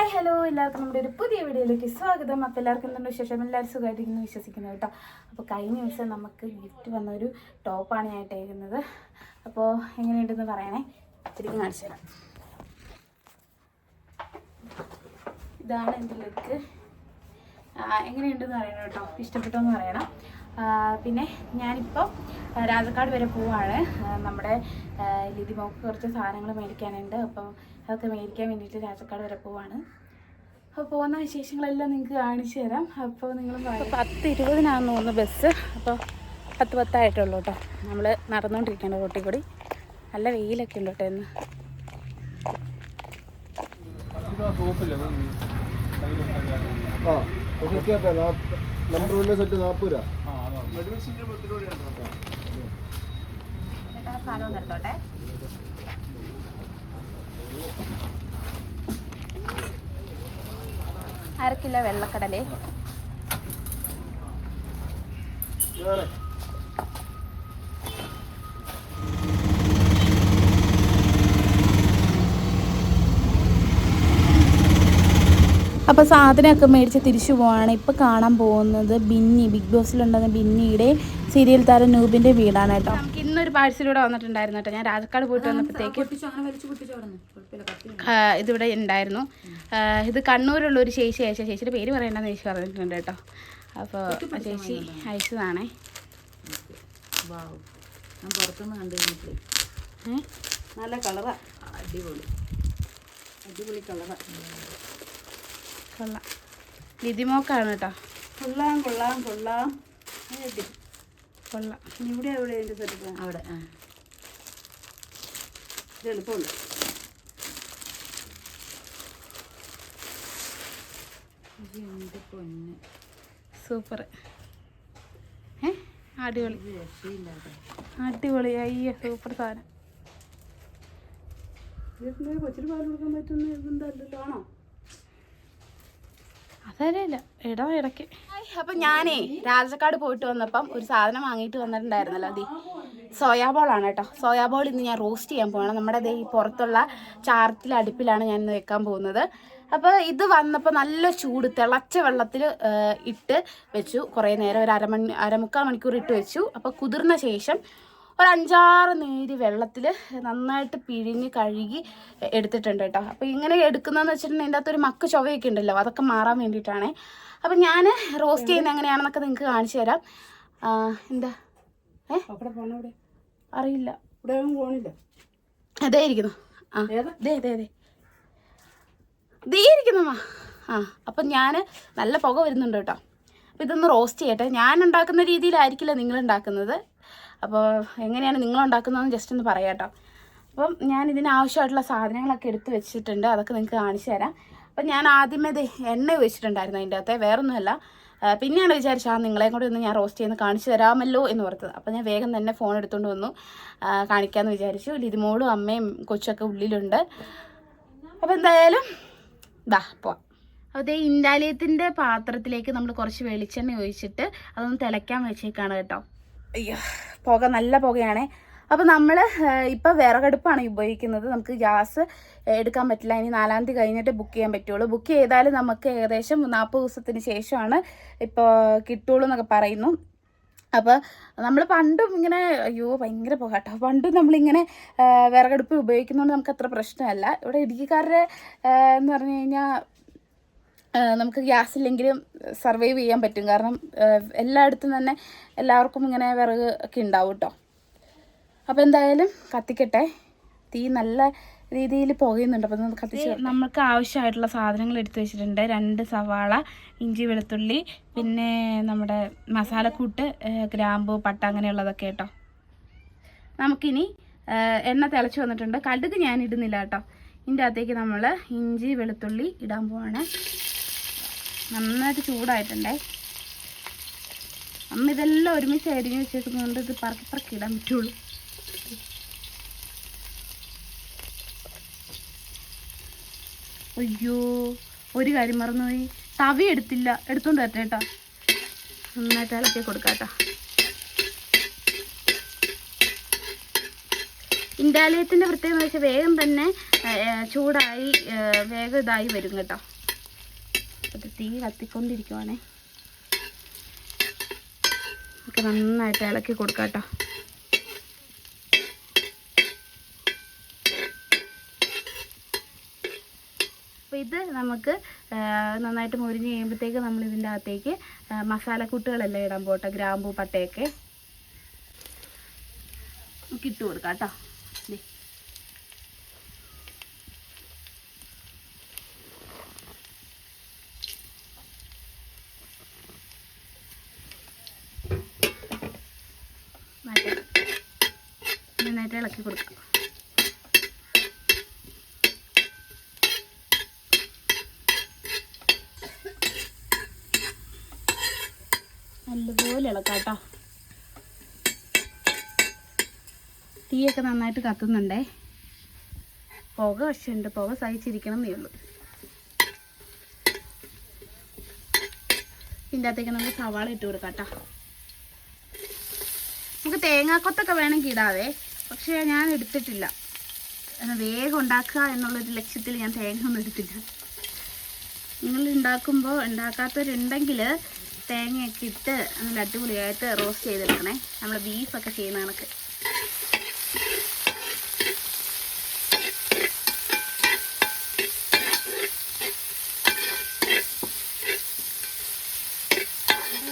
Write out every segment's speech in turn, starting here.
Hi hello എല്ലാവർക്കും നമ്മുടെ ഒരു പുതിയ വീഡിയോയിലേക്ക് സ്വാഗതം. അപ്പോൾ എല്ലാവർക്കും എന്തുണ്ട് വിശേഷം? എല്ലാവരും സുഖമായിട്ടിരിക്കുന്നു വിശ്വസിക്കുന്നു കേട്ടോ. അപ്പോൾ കഴിഞ്ഞ ദിവസം നമുക്ക് ഗിഫ്റ്റ് വന്നൊരു ടോപ്പാണ് ഞാൻ ഇട്ടേക്കുന്നത്. അപ്പോൾ എങ്ങനെയുണ്ടെന്ന് പറയണേ, ശരിക്കും കാണിച്ചു തരാം. ഇതാണ് എൻ്റെ ലുക്ക്. എങ്ങനെയുണ്ടെന്ന് പറയണം കേട്ടോ, ഇഷ്ടപ്പെട്ടോന്ന് പറയണം. പിന്നെ ഞാനിപ്പോൾ രാജക്കാട് വരെ പോവാണ്. നമ്മുടെ ലിതിമോക്ക് കുറച്ച് സാധനങ്ങൾ മേടിക്കാനുണ്ട്. അപ്പോൾ അതൊക്കെ മേടിക്കാൻ വേണ്ടിയിട്ട് രാജക്കാട് വരെ പോവാണ്. അപ്പോൾ പോകുന്ന വിശേഷങ്ങളെല്ലാം നിങ്ങൾക്ക് കാണിച്ചു തരാം. അപ്പോൾ നിങ്ങൾ 10:20 തോന്നുന്നു ബസ്. അപ്പോൾ 10:10 കേട്ടോ. നമ്മൾ നടന്നുകൊണ്ടിരിക്കുകയാണ് റോട്ടിൽ കൂടി. നല്ല വെയിലൊക്കെ ഉണ്ട് കേട്ടോ ഇന്ന്. സാധനം നിർത്തോട്ടെ. അരക്കിലോ വെള്ളക്കടലേ. അപ്പോൾ സാധനമൊക്കെ മേടിച്ച് തിരിച്ചു പോവാണ്. ഇപ്പോൾ കാണാൻ പോകുന്നത് ബിന്നി, ബിഗ് ബോസിലുണ്ടെന്ന ബിന്നിയുടെ സീരിയൽ താരം നൂബിൻ്റെ വീടാണ് കേട്ടോ. നമുക്ക് ഇന്നൊരു പാഴ്സലൂടെ വന്നിട്ടുണ്ടായിരുന്നു കേട്ടോ. ഞാൻ രാജക്കാട് പോയിട്ട് വന്നപ്പോഴത്തേക്ക് ഇതിവിടെ ഉണ്ടായിരുന്നു. ഇത് കണ്ണൂരുള്ള ഒരു ചേച്ചി അയച്ച, ചേച്ചിയുടെ പേര് പറയണ്ടെന്ന് ചേച്ചി പറഞ്ഞിട്ടുണ്ട് കേട്ടോ. അപ്പോൾ ചേച്ചി അയച്ചതാണേ. പുറത്തുനിന്ന് കണ്ടു. നല്ല കളറാ, അടിപൊളി അടിപൊളി കളറാ. കൊള്ളാം. ലിതിമോക്കാണ് കേട്ടോ. കൊള്ളാം കൊള്ളാം കൊള്ളാം കൊള്ളാം. ഇവിടെ എവിടെ എൻ്റെ സെറ്റ് അവിടെ. ഇത് എളുപ്പമുണ്ട്. എൻ്റെ പൊന്ന്, സൂപ്പർ. അടിപൊളി അടിപൊളി. അയ്യോ സൂപ്പർ സാധനം. കൊച്ചിന് പാൽ കൊടുക്കാൻ പറ്റുന്ന ഇതെന്തല്ലോ ആണോ? അതറിയില്ല, ഇടയ്ക്ക്. അപ്പം ഞാനേ രാജക്കാട് പോയിട്ട് വന്നപ്പം ഒരു സാധനം വാങ്ങിയിട്ട് വന്നിട്ടുണ്ടായിരുന്നല്ലോ. അതി സോയാബോളാണ് കേട്ടോ. സോയാബോൾ ഇന്ന് ഞാൻ റോസ്റ്റ് ചെയ്യാൻ പോകണം. നമ്മുടെ ഈ പുറത്തുള്ള ചാർത്തിലെ അടുപ്പിലാണ് ഞാൻ ഇന്ന് വെക്കാൻ പോകുന്നത്. അപ്പോൾ ഇത് വന്നപ്പോൾ നല്ല ചൂട്, തിളച്ച വെള്ളത്തിൽ ഇട്ട് വെച്ചു. കുറേ നേരം ഒരു അരമുക്കാൽ മണിക്കൂർ ഇട്ട് വെച്ചു. അപ്പോൾ കുതിർന്ന ശേഷം ഒരു 5-6 നീര് വെള്ളത്തിൽ നന്നായിട്ട് പിഴിഞ്ഞ് കഴുകി എടുത്തിട്ടുണ്ട് കേട്ടോ. അപ്പോൾ ഇങ്ങനെ എടുക്കുന്നതെന്ന് വെച്ചിട്ടുണ്ടെങ്കിൽ അതിൻ്റെ അകത്തൊരു മക്ക് ചൊവയൊക്കെ ഉണ്ടല്ലോ, അതൊക്കെ മാറാൻ വേണ്ടിയിട്ടാണ്. അപ്പം ഞാൻ റോസ്റ്റ് ചെയ്യുന്നത് എങ്ങനെയാണെന്നൊക്കെ നിങ്ങൾക്ക് കാണിച്ചു തരാം. എന്താ അവിടെ പോണവിടെ അറിയില്ല, ഇവിടെ പോണില്ല. അതേ ഇരിക്കുന്നു. ദേ ഇരിക്കുന്നമ്മ. അപ്പം ഞാൻ നല്ല പുക വരുന്നുണ്ട് കേട്ടോ. അപ്പോൾ ഇതൊന്ന് റോസ്റ്റ് ചെയ്യട്ടെ. ഞാൻ ഉണ്ടാക്കുന്ന രീതിയിലായിരിക്കില്ല നിങ്ങൾ ഉണ്ടാക്കുന്നത്. അപ്പോൾ എങ്ങനെയാണ് നിങ്ങളുണ്ടാക്കുന്നതെന്ന് ജസ്റ്റ് ഒന്ന് പറയാം കേട്ടോ. അപ്പം ഞാൻ ഇതിനാവശ്യമായിട്ടുള്ള സാധനങ്ങളൊക്കെ എടുത്ത് വെച്ചിട്ടുണ്ട്. അതൊക്കെ നിങ്ങൾക്ക് കാണിച്ചു തരാം. അപ്പം ഞാൻ ആദ്യമേ എണ്ണ ഒഴിച്ചിട്ടുണ്ടായിരുന്നു അതിൻ്റെ അകത്തെ, വേറൊന്നുമല്ല. പിന്നെയാണ് വിചാരിച്ചാൽ നിങ്ങളെ കൂടെ ഒന്ന് ഞാൻ റോസ്റ്റ് ചെയ്യുന്ന കാണിച്ചു തരാമല്ലോ എന്ന് ഓർത്തത്. അപ്പോൾ ഞാൻ വേഗം തന്നെ ഫോൺ എടുത്തുകൊണ്ട് വന്നു കാണിക്കാമെന്ന് വിചാരിച്ചു. ലിതിമോളും അമ്മയും കൊച്ചൊക്കെ ഉള്ളിലുണ്ട്. അപ്പോൾ എന്തായാലും പോവാം. അതേ ഇൻഡാലിയത്തിൻ്റെ പാത്രത്തിലേക്ക് നമ്മൾ കുറച്ച് വെളിച്ചെണ്ണ ഒഴിച്ചിട്ട് അതൊന്ന് തിളയ്ക്കാൻ വെച്ചേക്കാണ് കേട്ടോ. അയ്യോ പുക, നല്ല പുകയാണേ. അപ്പോൾ നമ്മൾ ഇപ്പോൾ വിറകടുപ്പാണ് ഉപയോഗിക്കുന്നത്. നമുക്ക് ഗ്യാസ് എടുക്കാൻ പറ്റില്ല. ഇനി 4-ാം തീയതി കഴിഞ്ഞിട്ട് ബുക്ക് ചെയ്യാൻ പറ്റുള്ളൂ. ബുക്ക് ചെയ്താൽ നമുക്ക് ഏകദേശം 40 ദിവസത്തിന് ശേഷമാണ് ഇപ്പോൾ കിട്ടുള്ളൂ എന്നൊക്കെ പറയുന്നു. അപ്പോൾ നമ്മൾ പണ്ടും ഇങ്ങനെ, അയ്യോ ഭയങ്കര പുക കേട്ടോ. പണ്ടും നമ്മളിങ്ങനെ വിറകടുപ്പ് ഉപയോഗിക്കുന്നതുകൊണ്ട് നമുക്ക് അത്ര പ്രശ്നമല്ല. ഇവിടെ ഇടുക്കിക്കാരുടെ എന്ന് പറഞ്ഞു കഴിഞ്ഞാൽ നമുക്ക് ഗ്യാസ് ഇല്ലെങ്കിലും സർവൈവ് ചെയ്യാൻ പറ്റും. കാരണം എല്ലായിടത്തും തന്നെ എല്ലാവർക്കും ഇങ്ങനെ വിറക് ഒക്കെ ഉണ്ടാവും കേട്ടോ. അപ്പോൾ എന്തായാലും കത്തിക്കട്ടെ. തീ നല്ല രീതിയിൽ പുകയുന്നുണ്ട്. അപ്പോൾ നമുക്ക് കത്തിച്ച് നമുക്ക് ആവശ്യമായിട്ടുള്ള സാധനങ്ങൾ എടുത്തു വെച്ചിട്ടുണ്ട്. 2 സവാള, ഇഞ്ചി വെളുത്തുള്ളി, പിന്നെ നമ്മുടെ മസാലക്കൂട്ട്, ഗ്രാമ്പൂ, പട്ട, അങ്ങനെയുള്ളതൊക്കെ കേട്ടോ. നമുക്കിനി എണ്ണ തിളച്ച് വന്നിട്ടുണ്ട്. കടുക് ഞാൻ ഇടുന്നില്ല കേട്ടോ. ഇതിൻ്റെ അകത്തേക്ക് നമ്മൾ ഇഞ്ചി വെളുത്തുള്ളി ഇടാൻ പോവാണ്. നന്നായിട്ട് ചൂടായിട്ടുണ്ടേ. അമ്മ ഇതെല്ലാം ഒരുമിച്ച് അരിഞ്ഞ് വെച്ചേക്കുന്നതുകൊണ്ട് ഇത് പറക്കി ഇടാൻ പറ്റുള്ളൂ. അയ്യോ ഒരു കാര്യം മറന്നുപോയി, തവി എടുത്തില്ല. എടുത്തോണ്ട് വരട്ടെ കേട്ടോ. നന്നായിട്ട് ഇളക്കി കൊടുക്കാം കേട്ടോ. ഇൻഡാലിയത്തിൻ്റെ പ്രത്യേകത എന്ന് വെച്ചാൽ വേഗം തന്നെ ചൂടായി വേഗം ഇതായി വരും കേട്ടോ. അത് തീ കത്തിക്കൊണ്ടിരിക്കുവാണേ. ഒക്കെ നന്നായിട്ട് ഇളക്കി കൊടുക്കാം കേട്ടോ. അപ്പോൾ ഇത് നമുക്ക് നന്നായിട്ട് മുരിഞ്ഞ് കഴിയുമ്പോഴത്തേക്ക് നമ്മൾ ഇതിൻ്റെ അകത്തേക്ക് മസാലക്കൂട്ടുകളെല്ലാം ഇടാൻ പോട്ടെ. ഗ്രാമ്പൂ പട്ടയൊക്കെ നമുക്ക് ഇട്ട് കൊടുക്കാം കേട്ടോ. നന്നായിട്ട് ഇളക്കി കൊടുക്കാം. നല്ലപോലെ ഇളക്കാം കേട്ടോ. തീയൊക്കെ നന്നായിട്ട് കത്തുന്നുണ്ടേ. പുക വശമുണ്ട്, പുക സഹിച്ചിരിക്കണം എന്നേ ഉള്ളൂ. ഇതിൻ്റെ അകത്തേക്ക് നമുക്ക് സവാള ഇട്ട് കൊടുക്കാം കേട്ടോ. നമുക്ക് തേങ്ങാക്കൊത്തൊക്കെ വേണമെങ്കിൽ ഇടാവേ, പക്ഷേ ഞാൻ എടുത്തിട്ടില്ല. വേഗം ഉണ്ടാക്കുക എന്നുള്ളൊരു ലക്ഷ്യത്തിൽ ഞാൻ തേങ്ങ ഒന്നും എടുത്തില്ല. നിങ്ങൾ ഉണ്ടാക്കാത്തവരുണ്ടെങ്കിൽ തേങ്ങയൊക്കെ ഇട്ട് നല്ല അടിപൊളിയായിട്ട് റോസ്റ്റ് ചെയ്തെടുക്കണേ. നമ്മൾ ബീഫൊക്കെ ചെയ്യുന്ന കണക്ക്.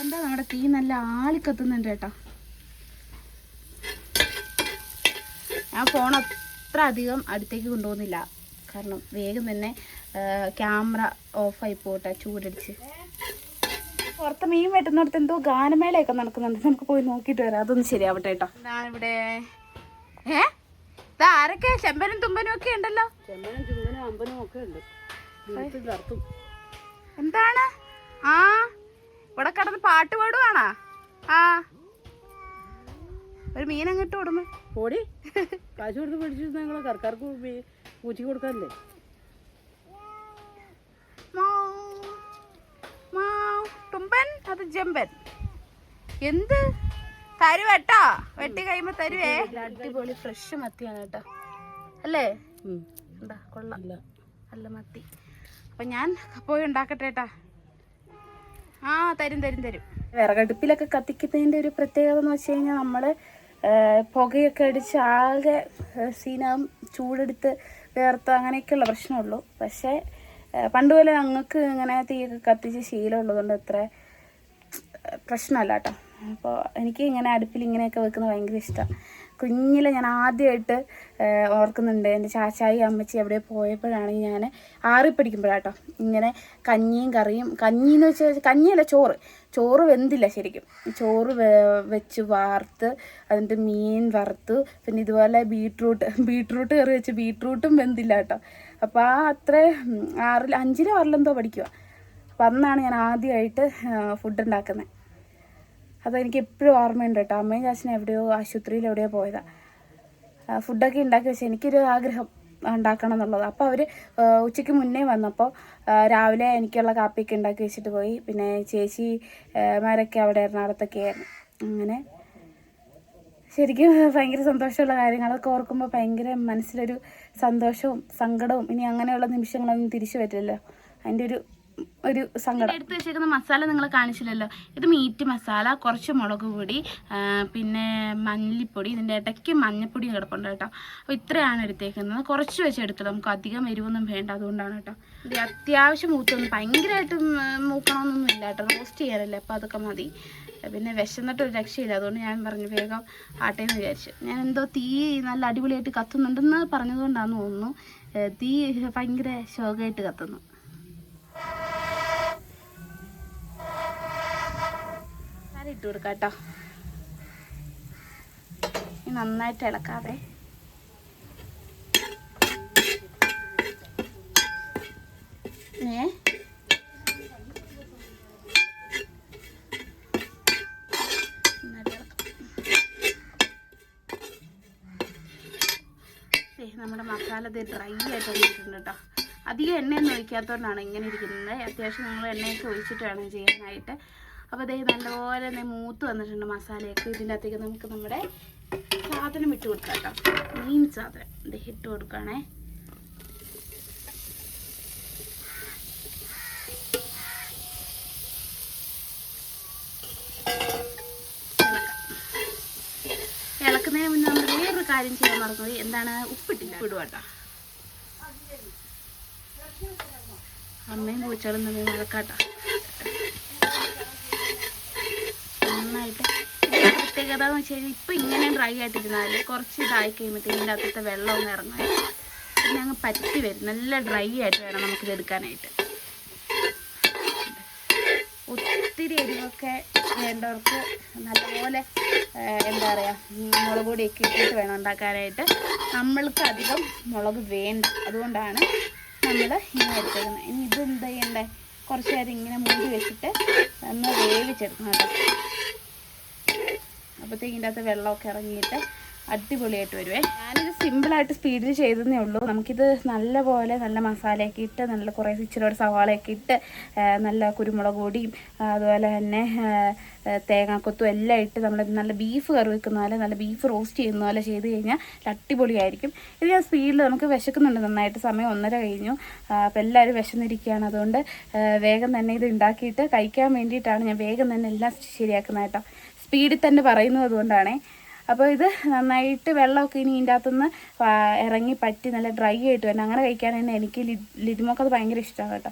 എന്താ നമ്മുടെ തീ നല്ല ആളിക്കത്തുന്നുണ്ട് കേട്ടോ. ഞാൻ ഫോൺ അത്ര അധികം അടുത്തേക്ക് കൊണ്ടുപോകുന്നില്ല, കാരണം വേഗം തന്നെ ക്യാമറ ഓഫായി പോട്ടെ ചൂടടിച്ച്. പുറത്ത് മീൻ വെട്ടുന്നിടത്ത് എന്തോ ഗാനമേളയൊക്കെ നടക്കുന്നുണ്ട്. നമുക്ക് പോയി നോക്കിയിട്ട് വരാം. അതൊന്ന് ശരിയാവട്ടെ കേട്ടോ. ഇവിടെ ആരൊക്കെ ചെമ്പനും തുമ്പനും ഒക്കെ ഉണ്ടല്ലോ. ചെമ്പനും ചുമ്പനും അമ്പനും ഒക്കെ ഉണ്ട്. എന്താണ്? ആ ഇവിടെ കിടന്ന് പാട്ട് പാടുവാണോ? ആ ഒരു മീൻ അങ്ങോട്ട് കൊടുമ പൊടി കാശ് കൊടുത്ത് പിടിച്ചിരുന്ന ഞങ്ങളെ കർക്കാർക്ക് പൂച്ചി കൊടുക്കാനല്ലേ. തുമ്പൻ അത് ജമ്പൻ എന്ത് തരുവേട്ടാ. വെട്ടി കഴിയുമ്പോ തരുവേ. അടിപൊളി ഫ്രഷ് മത്തിയാണ് കേട്ടോ, അല്ലേ? എന്താ കൊള്ളാം, നല്ല മത്തി. അപ്പൊ ഞാൻ പോയി ഉണ്ടാക്കട്ടെ കേട്ടാ. ആ തരും തരും തരും. വിറകടുപ്പിലൊക്കെ കത്തിക്കുന്നതിൻ്റെ ഒരു പ്രത്യേകത എന്ന് വെച്ച് കഴിഞ്ഞാൽ നമ്മൾ പുകയൊക്കെ അടിച്ച് ആകെ സീനാവും, ചൂടെടുത്ത് വേർത്ത് അങ്ങനെയൊക്കെയുള്ള പ്രശ്നമുള്ളൂ. പക്ഷേ പണ്ട് പോലെ ഞങ്ങൾക്ക് ഇങ്ങനെ തീയൊക്കെ കത്തിച്ച് ശീലമുള്ളതുകൊണ്ട് അത്ര പ്രശ്നമല്ല കേട്ടോ. അപ്പോൾ എനിക്ക് ഇങ്ങനെ അടുപ്പിൽ ഇങ്ങനെയൊക്കെ വെക്കുന്നത് ഭയങ്കര ഇഷ്ടമാണ്. കുഞ്ഞിലെ ഞാൻ ആദ്യമായിട്ട് ഓർക്കുന്നുണ്ട്, എൻ്റെ ചാച്ചായി അമ്മച്ചി എവിടെ പോയപ്പോഴാണ് ഞാൻ 6ൽ പഠിക്കുമ്പോഴാട്ടോ ഇങ്ങനെ കഞ്ഞിയും കറിയും. കഞ്ഞിന്ന് വെച്ചാൽ കഞ്ഞിയല്ല, ചോറ് വെന്തില്ല ശരിക്കും. ചോറ് വെച്ച് വാർത്ത് അതിൻ്റെ മീൻ വറുത്ത്, പിന്നെ ഇതുപോലെ ബീട്രൂട്ട് കറി വെച്ച് ബീട്രൂട്ടും വെന്തില്ല കേട്ടോ. അപ്പോൾ ആ അത്ര 5ലോ 6ലെന്തോ പഠിക്കുക. അപ്പം അന്നാണ് ഞാൻ ആദ്യമായിട്ട് ഫുഡ് ഉണ്ടാക്കുന്നത്. അതെനിക്ക് എപ്പോഴും ഓർമ്മയുണ്ട് കേട്ടോ. അമ്മയും ചാച്ചനും എവിടെയോ ആശുപത്രിയിൽ എവിടെയോ പോയതാണ്. ഫുഡൊക്കെ ഉണ്ടാക്കി വെച്ചാൽ എനിക്കൊരു ആഗ്രഹം ഉണ്ടാക്കണം എന്നുള്ളത്. അപ്പോൾ അവർ ഉച്ചയ്ക്ക് മുന്നേ വന്നപ്പോൾ രാവിലെ എനിക്കുള്ള കാപ്പിയൊക്കെ ഉണ്ടാക്കി വെച്ചിട്ട് പോയി. പിന്നെ ചേച്ചിമാരൊക്കെ അവിടെ എറണാകുളത്തൊക്കെ ആയിരുന്നു. അങ്ങനെ ശരിക്കും ഭയങ്കര സന്തോഷമുള്ള കാര്യങ്ങളൊക്കെ ഓർക്കുമ്പോൾ ഭയങ്കര മനസ്സിലൊരു സന്തോഷവും സങ്കടവും. ഇനി അങ്ങനെയുള്ള നിമിഷങ്ങളൊന്നും തിരിച്ചു പറ്റില്ലല്ലോ, അതിൻ്റെ ഒരു സങ്കടം. എടുത്ത് വെച്ചേക്കുന്ന മസാല നിങ്ങൾ കാണിച്ചില്ലല്ലോ. ഇത് മീറ്റ് മസാല, കുറച്ച് മുളക് പൊടി, പിന്നെ മല്ലിപ്പൊടി, ഇതിൻ്റെ ഇടയ്ക്ക് മഞ്ഞൾപ്പൊടിയും കിടപ്പുണ്ട് കേട്ടോ. അപ്പോൾ ഇത്രയാണ് എടുത്തേക്കുന്നത്. കുറച്ച് വെച്ച് എടുത്തത്, നമുക്ക് അധികം എരിവൊന്നും വേണ്ട, അതുകൊണ്ടാണ് കേട്ടോ. ഇത് അത്യാവശ്യം മൂത്തൊന്നും ഭയങ്കരമായിട്ട് മൂക്കണമെന്നൊന്നും ഇല്ല കേട്ടോ, റോസ്റ്റ് ചെയ്യാനല്ലേ, അപ്പോൾ അതൊക്കെ മതി. പിന്നെ വിശന്നിട്ടൊരു രക്ഷയില്ല, അതുകൊണ്ട് ഞാൻ പറഞ്ഞു വേഗം ആട്ടേന്ന് വിചാരിച്ചു. ഞാൻ എന്തോ തീ നല്ല അടിപൊളിയായിട്ട് കത്തുന്നുണ്ടെന്ന് പറഞ്ഞതുകൊണ്ടാണെന്ന് തോന്നുന്നു തീ ഭയങ്കര ശോകമായിട്ട് കത്തുന്നു. ഇട്ട് കൊടുക്കാം കേട്ടോ. നന്നായിട്ട് ഇളക്കാതെ. നമ്മുടെ മസാല ഇത് ഡ്രൈ ആയിട്ട് വന്നിട്ടുണ്ട് കേട്ടോ. അധികം എണ്ണയൊന്നും ഒഴിക്കാത്തതുകൊണ്ടാണ് ഇങ്ങനെ ഇരിക്കുന്നത്. അത്യാവശ്യം നിങ്ങൾ എണ്ണയൊക്കെ ഒഴിച്ചിട്ട് വേണം ചെയ്യാനായിട്ട്. അപ്പോൾ അതേ നല്ലപോലെ മൂത്ത് വന്നിട്ടുണ്ട് മസാലയൊക്കെ. ഇതിൻ്റെ അകത്തേക്ക് നമുക്ക് നമ്മുടെ സാധനം ഇട്ട് കൊടുക്കാം കേട്ടോ. മീൻ സാധനം ഇത് ഇട്ട് കൊടുക്കുകയാണേ. കാര്യം ചെയ്യാൻ മറന്നത് എന്താണ്, ഉപ്പിട്ടില്ല. ഉപ്പിടുക കേട്ടോ. അമ്മയും പൂച്ചകളും തമ്മിൽ മഴക്കാട്ടോ. നന്നായിട്ട് പ്രത്യേകത എന്ന് വെച്ച് കഴിഞ്ഞാൽ ഇപ്പം ഇങ്ങനെ ഡ്രൈ ആയിട്ടിരുന്നാൽ കുറച്ച് ഇതായി കഴിയുമ്പോഴത്തേക്കും ഇതിൻ്റെ അകത്തെ വെള്ളം ഒന്ന് ഇറങ്ങാൻ പിന്നെ അങ്ങ് പറ്റി വരും. നല്ല ഡ്രൈ ആയിട്ട് വേണം നമുക്കിത് എടുക്കാനായിട്ട്. ഒത്തിരി എരിവൊക്കെ വേണ്ടവർക്ക് നല്ലപോലെ എന്താ പറയുക മുളക് പൊടിയൊക്കെ ഇട്ടിട്ട് വേണം ഉണ്ടാക്കാനായിട്ട്. നമ്മൾക്ക് അധികം മുളക് വേണ്ട, അതുകൊണ്ടാണ് നമ്മൾ ഇങ്ങനെ എടുത്തേക്കുന്നത്. ഇനി ഇത് എന്താ ചെയ്യണ്ടേ, കുറച്ച് നേരം ഇങ്ങനെ മൂടി വെച്ചിട്ട് ഒന്ന് വേവിച്ചെടുക്കണം കേട്ടോ. അപ്പോഴത്തേക്ക് ഇതിൻ്റെ അകത്ത് വെള്ളമൊക്കെ ഇറങ്ങിയിട്ട് അടിപൊളിയായിട്ട് വരുവേ. ഞാനിത് സിമ്പിളായിട്ട് സ്പീഡിൽ ചെയ്തതേ ഉള്ളൂ. നമുക്കിത് നല്ലപോലെ നല്ല മസാലയൊക്കെ ഇട്ട് നല്ല കുറേ ഇച്ചിരി സവാളയൊക്കെ ഇട്ട് നല്ല കുരുമുളക് പൊടിയും അതുപോലെ തന്നെ തേങ്ങാക്കൊത്തും എല്ലാം ഇട്ട് നമ്മൾ നല്ല ബീഫ് കറി വെക്കുന്ന പോലെ നല്ല ബീഫ് റോസ്റ്റ് ചെയ്യുന്ന പോലെ ചെയ്ത് കഴിഞ്ഞാൽ അടിപൊളിയായിരിക്കും. ഇത് ഞാൻ സ്പീഡിൽ, നമുക്ക് വിശക്കുന്നുണ്ട് നന്നായിട്ട്, സമയം 1:30 കഴിഞ്ഞു. അപ്പോൾ എല്ലാവരും വിശന്നിരിക്കുകയാണ്. അതുകൊണ്ട് വേഗം തന്നെ ഇത് ഉണ്ടാക്കിയിട്ട് കഴിക്കാൻ വേണ്ടിയിട്ടാണ് ഞാൻ വേഗം തന്നെ എല്ലാം ശരിയാക്കുന്നത് കേട്ടോ. സ്പീഡിൽ തന്നെ പറയുന്നത് അതുകൊണ്ടാണേ. അപ്പോൾ ഇത് നന്നായിട്ട് വെള്ളമൊക്കെ ഇനി ഇതിൻ്റെ അകത്തുനിന്ന് ഇറങ്ങി പറ്റി നല്ല ഡ്രൈ ആയിട്ട് വരണം. അങ്ങനെ കഴിക്കാനാണ് എനിക്ക് ലിതുമൊക്കെ അത് ഭയങ്കര ഇഷ്ടമാണ് കേട്ടോ.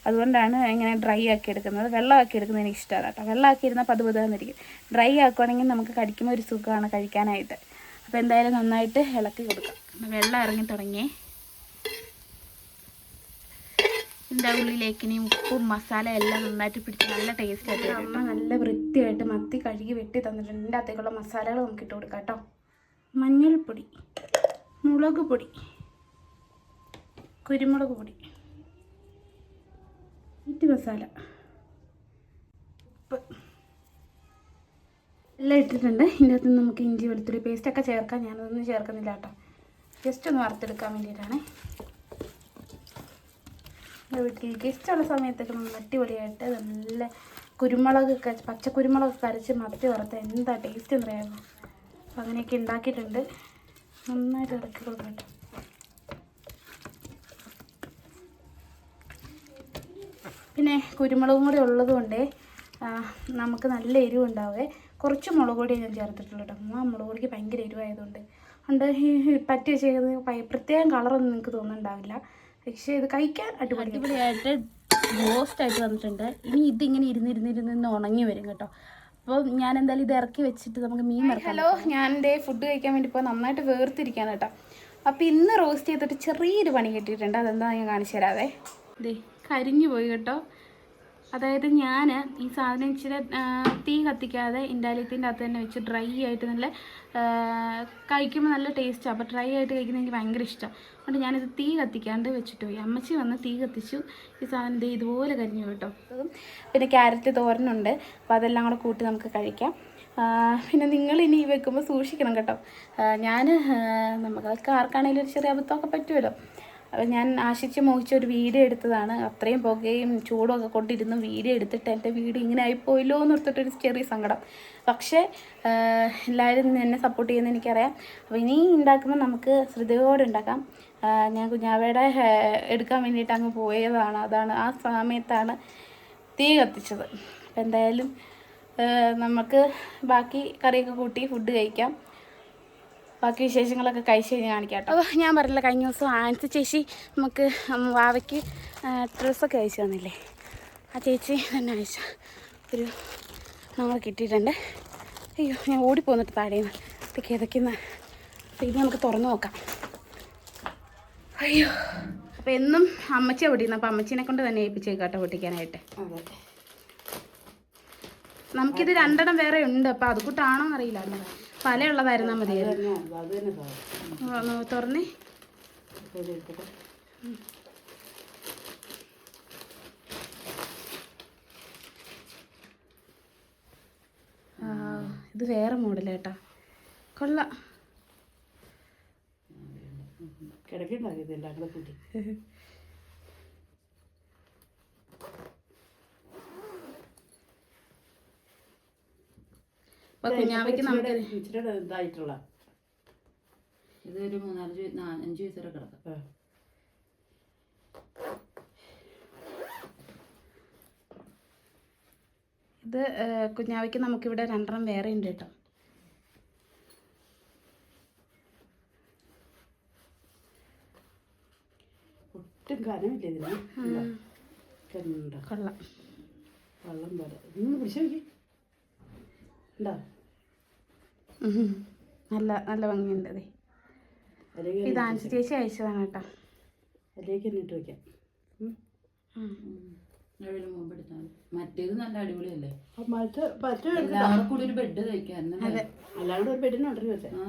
അതുകൊണ്ടാണ് ഇങ്ങനെ ഡ്രൈ ആക്കി എടുക്കുന്നത്. വെള്ളമാക്കി എടുക്കുന്നത് എനിക്ക് ഇഷ്ടമാണ് കേട്ടോ. വെള്ളമാക്കി ഇരുന്നാൽ പതുപതാന്നിരിക്കും. ഡ്രൈ ആക്കുവാണെങ്കിൽ നമുക്ക് കടിക്കുമ്പോൾ ഒരു സുഖമാണ് കഴിക്കാനായിട്ട്. അപ്പോൾ എന്തായാലും നന്നായിട്ട് ഇളക്കി കൊടുക്കാം. വെള്ളം ഇറങ്ങി തുടങ്ങിയേ. ഇതിൻ്റെ ഉള്ളിലേക്ക് ഇനി ഉപ്പും മസാല എല്ലാം നന്നായിട്ട് പിടിച്ച് നല്ല ടേസ്റ്റ് ആയിട്ട് വരും. നല്ല വൃത്തിയായിട്ട് മത്തി കഴുകി വെട്ടി തന്നിട്ടുണ്ട്. ഇതിൻ്റെ അകത്തേക്കുള്ള മസാലകൾ നമുക്ക് ഇട്ട് കൊടുക്കാം കേട്ടോ. മഞ്ഞൾപ്പൊടി, മുളക് പൊടി, കുരുമുളക് പൊടി, മീറ്റ് മസാല, ഉപ്പ് എല്ലാം ഇട്ടിട്ടുണ്ട്. ഇതിൻ്റെ അകത്ത് നമുക്ക് ഇഞ്ചി വെളുത്തുള്ളി പേസ്റ്റൊക്കെ ചേർക്കാം. ഞാനതൊന്നും ചേർക്കുന്നില്ല കേട്ടോ. ജസ്റ്റ് ഒന്ന് വറുത്തെടുക്കാൻ വേണ്ടിയിട്ടാണ്. വീട്ടിലേക്ക് ഇഷ്ടമുള്ള സമയത്തൊക്കെ നമ്മൾ അടിപൊളിയായിട്ട് നല്ല കുരുമുളകൊക്കെ പച്ചക്കുരുമുളകൊക്കെ അരച്ച് മത്തി വറുത്ത് എന്താ ടേസ്റ്റ് എന്ന് പറയാമോ. അപ്പോൾ അങ്ങനെയൊക്കെ ഉണ്ടാക്കിയിട്ടുണ്ട്. നന്നായിട്ട് ഇറക്കി കൊടുക്കട്ടെ. പിന്നെ കുരുമുളകും കൂടി ഉള്ളത് കൊണ്ട് നമുക്ക് നല്ല എരിവ് ഉണ്ടാവേ. കുറച്ച് മുളക് പൊടി ഞാൻ ചേർത്തിട്ടുള്ളൂ കേട്ടോ. മുളക് പൊടിക്ക് ഭയങ്കര എരിവായതുകൊണ്ട് പറ്റി ചെയ്ത് പ്രത്യേകം കളറൊന്നും നിങ്ങൾക്ക് തോന്നുന്നുണ്ടാവില്ല. പക്ഷേ ഇത് കഴിക്കാൻ അടിപൊളിയായിട്ട് റോസ്റ്റായിട്ട് വന്നിട്ടുണ്ട്. ഇനി ഇതിങ്ങനെ ഇരുന്നിരുന്ന് ഉണങ്ങി വരും കേട്ടോ. അപ്പോൾ ഞാൻ എന്തായാലും ഇത് ഇറക്കി വെച്ചിട്ട് നമുക്ക് മീൻ വറക്കാം. ഹലോ, ഞാൻ എൻ്റെ ഫുഡ് കഴിക്കാൻ വേണ്ടി ഇപ്പോൾ നന്നായിട്ട് വേർതിരിക്കുകയാണ് കേട്ടോ. അപ്പോൾ ഇന്ന് റോസ്റ്റ് ചെയ്തിട്ട് ചെറിയൊരു പണി കിട്ടിയിട്ടുണ്ട്. അതെന്താ ഞാൻ കാണിച്ചു തരാവേ. ഇതേ കരിഞ്ഞു പോയി കേട്ടോ. അതായത് ഞാൻ ഈ സാധനം ഇച്ചിരി തീ കത്തിക്കാതെ ഇൻഡാലിയത്തിൻ്റെ അകത്ത് തന്നെ വെച്ച് ഡ്രൈ ആയിട്ട് നല്ല കഴിക്കുമ്പോൾ നല്ല ടേസ്റ്റാണ്. അപ്പോൾ ഡ്രൈ ആയിട്ട് കഴിക്കുന്നത് എനിക്ക് ഭയങ്കര ഇഷ്ടമാണ്. അതുകൊണ്ട് ഞാനിത് തീ കത്തിക്കാണ്ട് വെച്ചിട്ട് പോയി. അമ്മച്ചി വന്ന് തീ കത്തിച്ചു. ഈ സാധനം ഇതുപോലെ കരിഞ്ഞു കേട്ടോ. പിന്നെ ക്യാരറ്റ് തോരനുണ്ട്. അപ്പോൾ അതെല്ലാം കൂടെ കൂട്ടി നമുക്ക് കഴിക്കാം. പിന്നെ നിങ്ങളിനി വെക്കുമ്പോൾ സൂക്ഷിക്കണം കേട്ടോ. നമുക്ക് ആർക്കാണെങ്കിലും ഒരു ചെറിയ അബദ്ധമൊക്കെ പറ്റുമല്ലോ. അപ്പോൾ ഞാൻ ആശിച്ച് മോഹിച്ച ഒരു വീഡിയോ എടുത്തതാണ്. അത്രയും പുകയും ചൂടും ഒക്കെ കൊണ്ടിരുന്ന് വീഡിയോ എടുത്തിട്ട് എൻ്റെ വീഡിയോ ഇങ്ങനെ ആയിപ്പോയില്ലോ എന്ന് ഓർത്തിട്ടൊരു ചെറിയ സങ്കടം. പക്ഷേ എല്ലാവരും എന്നെ സപ്പോർട്ട് ചെയ്യുന്നത് എനിക്കറിയാം. അപ്പോൾ ഇനി ഉണ്ടാക്കുമ്പോൾ നമുക്ക് ശ്രദ്ധയോടെ ഉണ്ടാക്കാം. ഞാൻ കുഞ്ഞാവയുടെ എടുക്കാൻ വേണ്ടിയിട്ട് അങ്ങ് പോയതാണ്. ആ സമയത്താണ് തീ കത്തിച്ചത്. അപ്പോൾ എന്തായാലും നമുക്ക് ബാക്കി കറിയൊക്കെ കൂട്ടി ഫുഡ് കഴിക്കാം. ബാക്കി വിശേഷങ്ങളൊക്കെ കഴിച്ച് കഴിഞ്ഞ് കാണിക്കാം കേട്ടോ. അപ്പോൾ ഞാൻ പറഞ്ഞില്ല, കഴിഞ്ഞ ദിവസം ആൻസി ചേച്ചി നമുക്ക് വാവയ്ക്ക് ഡ്രസ്സൊക്കെ അയച്ചു തന്നില്ലേ. ആ ചേച്ചി തന്നെ അയച്ച ഒരു നമ്മൾ കിട്ടിയിട്ടുണ്ട്. അയ്യോ, ഞാൻ ഓടിപ്പോന്നിട്ട് താഴേന്ന് ഇത് കിതയ്ക്കുന്ന. അപ്പോൾ ഇത് നമുക്ക് തുറന്നു നോക്കാം. അയ്യോ, അപ്പോൾ എന്നും അമ്മച്ചിയാണ് പൊട്ടിക്കുന്നത്. അപ്പോൾ അമ്മച്ചീനെ കൊണ്ട് തന്നെ ഏൽപ്പിച്ചേക്കാം കേട്ടോ പൊട്ടിക്കാനായിട്ട്. നമുക്കിത് 2 എണ്ണം വേറെ ഉണ്ട്. അപ്പോൾ അതുകൂട്ടാണോ എന്നറിയില്ല. പലയുള്ളതായിരുന്നാൽ മതിയായിരുന്നു. തുറന്നേ. ഇത് വേറെ മോഡൽ കേട്ടോ. കൊള്ളാം. കുഞ്ഞാവയ്ക്ക് നമുക്ക് ഇതായിട്ടുള്ള ഇതൊരു 5 വയസ്സ് വരെ കിടക്കാം. ഇത് കുഞ്ഞാവയ്ക്ക് നമുക്കിവിടെ 2 എണ്ണം വേറെ ഉണ്ട് കേട്ടോ. ഒട്ടും കനമില്ല ഇതിന്. ഉണ്ടോ? കനുണ്ടോ? കൊള്ളാം. വെള്ളം പോലെ ഇന്ന് പിടിച്ചു നോക്കി. ഉണ്ടോ? നല്ല നല്ല ഭംഗിയുണ്ട്. അതെ, ഇത് ആൻസി ചേച്ചി അയച്ചതാണ് കേട്ടോ. അതിലേക്ക് തന്നെ ഇട്ട് വയ്ക്കാം. എവിടെയും മുമ്പ് എടുത്താൽ മതി. മറ്റേത് നല്ല അടിപൊളിയല്ലേ? മറ്റേ എല്ലാവർക്കും കൂടി ഒരു ബെഡ് തയ്ക്കാൻ അതെ, അല്ലാണ്ട് ഒരു ബെഡിനുണ്ടല്ലോ വെച്ചാൽ. ആ